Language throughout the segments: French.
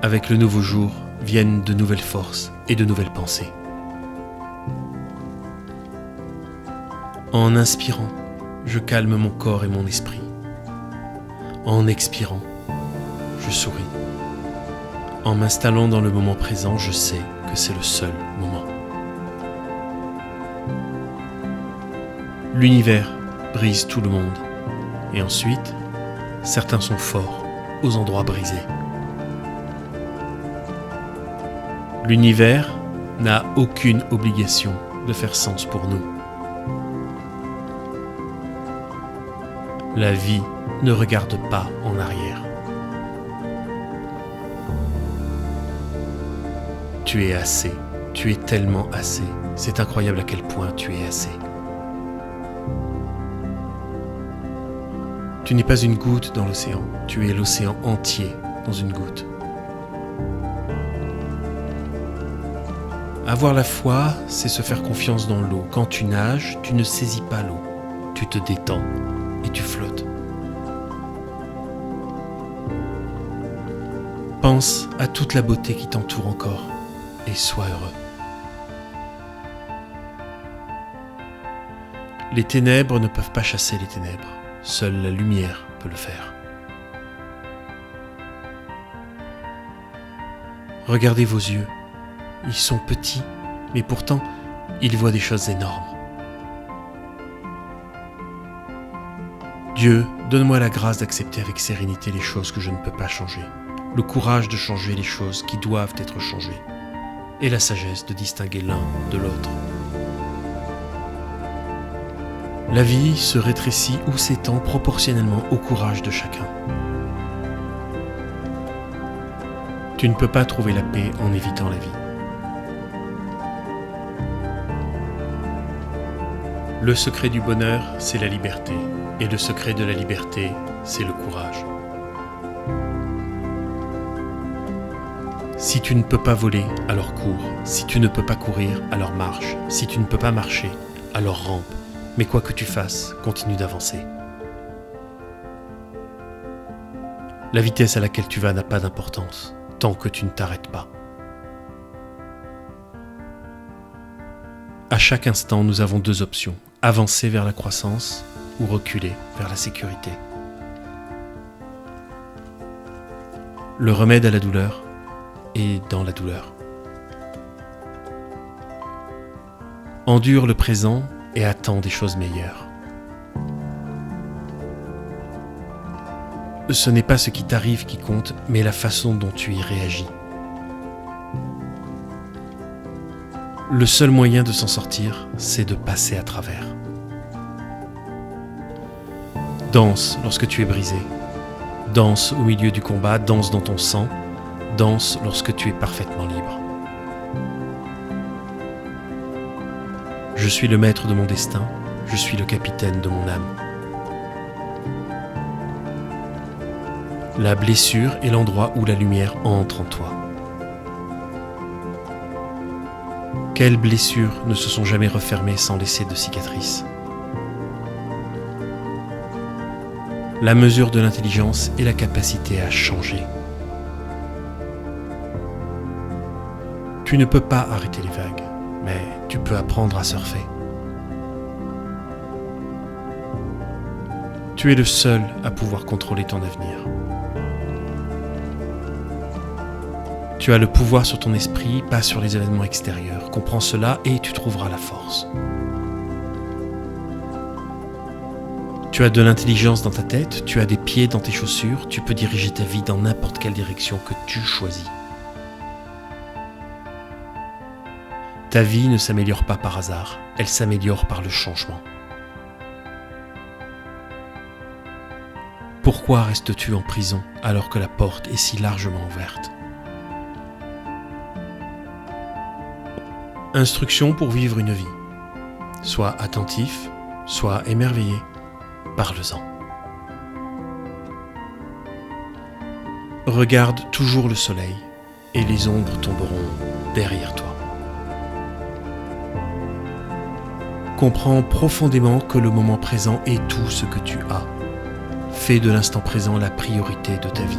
Avec le nouveau jour viennent de nouvelles forces et de nouvelles pensées. En inspirant, je calme mon corps et mon esprit. En expirant, je souris. En m'installant dans le moment présent, je sais que c'est le seul moment. L'univers brise tout le monde. Et ensuite, certains sont forts aux endroits brisés. L'univers n'a aucune obligation de faire sens pour nous. La vie ne regarde pas en arrière. Tu es assez, tu es tellement assez. C'est incroyable à quel point tu es assez. Tu n'es pas une goutte dans l'océan, tu es l'océan entier dans une goutte. Avoir la foi, c'est se faire confiance dans l'eau. Quand tu nages, tu ne saisis pas l'eau. Tu te détends et tu flottes. Pense à toute la beauté qui t'entoure encore et sois heureux. Les ténèbres ne peuvent pas chasser les ténèbres. Seule la lumière peut le faire. Regardez vos yeux. Ils sont petits, mais pourtant, ils voient des choses énormes. Dieu, donne-moi la grâce d'accepter avec sérénité les choses que je ne peux pas changer, le courage de changer les choses qui doivent être changées, et la sagesse de distinguer l'un de l'autre. La vie se rétrécit ou s'étend proportionnellement au courage de chacun. Tu ne peux pas trouver la paix en évitant la vie. Le secret du bonheur, c'est la liberté, et le secret de la liberté, c'est le courage. Si tu ne peux pas voler, alors cours. Si tu ne peux pas courir, alors marche. Si tu ne peux pas marcher, alors rampe. Mais quoi que tu fasses, continue d'avancer. La vitesse à laquelle tu vas n'a pas d'importance, tant que tu ne t'arrêtes pas. À chaque instant, nous avons deux options, avancer vers la croissance ou reculer vers la sécurité. Le remède à la douleur est dans la douleur. Endure le présent et attends des choses meilleures. Ce n'est pas ce qui t'arrive qui compte, mais la façon dont tu y réagis. Le seul moyen de s'en sortir, c'est de passer à travers. Danse lorsque tu es brisé. Danse au milieu du combat, danse dans ton sang. Danse lorsque tu es parfaitement libre. Je suis le maître de mon destin, je suis le capitaine de mon âme. La blessure est l'endroit où la lumière entre en toi. Quelles blessures ne se sont jamais refermées sans laisser de cicatrices? La mesure de l'intelligence est la capacité à changer. Tu ne peux pas arrêter les vagues, mais tu peux apprendre à surfer. Tu es le seul à pouvoir contrôler ton avenir. Tu as le pouvoir sur ton esprit, pas sur les événements extérieurs. Comprends cela et tu trouveras la force. Tu as de l'intelligence dans ta tête, tu as des pieds dans tes chaussures, tu peux diriger ta vie dans n'importe quelle direction que tu choisis. Ta vie ne s'améliore pas par hasard, elle s'améliore par le changement. Pourquoi restes-tu en prison alors que la porte est si largement ouverte? Instruction pour vivre une vie. Sois attentif, sois émerveillé, parle-en. Regarde toujours le soleil et les ombres tomberont derrière toi. Comprends profondément que le moment présent est tout ce que tu as. Fais de l'instant présent la priorité de ta vie.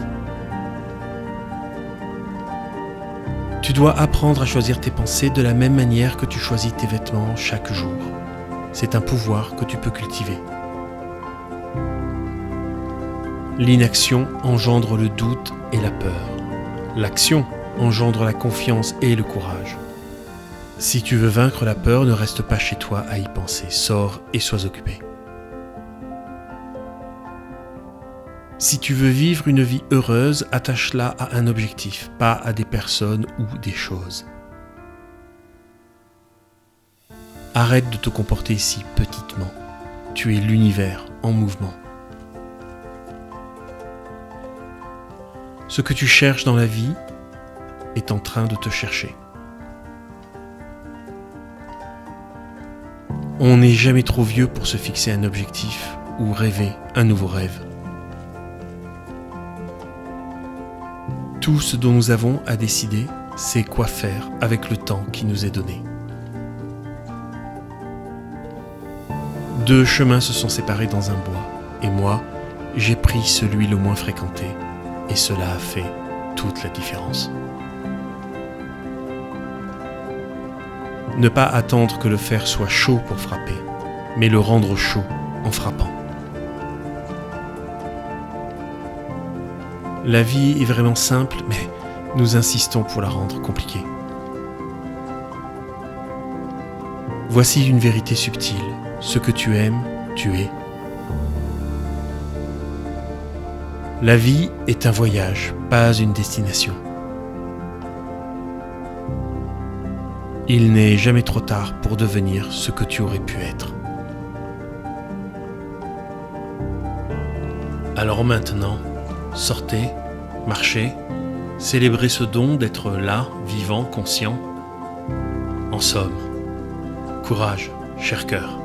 Tu dois apprendre à choisir tes pensées de la même manière que tu choisis tes vêtements chaque jour. C'est un pouvoir que tu peux cultiver. L'inaction engendre le doute et la peur. L'action engendre la confiance et le courage. Si tu veux vaincre la peur, ne reste pas chez toi à y penser. Sors et sois occupé. Si tu veux vivre une vie heureuse, attache-la à un objectif, pas à des personnes ou des choses. Arrête de te comporter si petitement. Tu es l'univers en mouvement. Ce que tu cherches dans la vie est en train de te chercher. On n'est jamais trop vieux pour se fixer un objectif ou rêver un nouveau rêve. Tout ce dont nous avons à décider, c'est quoi faire avec le temps qui nous est donné. Deux chemins se sont séparés dans un bois, et moi, j'ai pris celui le moins fréquenté, et cela a fait toute la différence. Ne pas attendre que le fer soit chaud pour frapper, mais le rendre chaud en frappant. La vie est vraiment simple, mais nous insistons pour la rendre compliquée. Voici une vérité subtile. Ce que tu aimes, tu es. La vie est un voyage, pas une destination. Il n'est jamais trop tard pour devenir ce que tu aurais pu être. Alors maintenant, sortez, marchez, célébrez ce don d'être là, vivant, conscient. En somme, courage, cher cœur.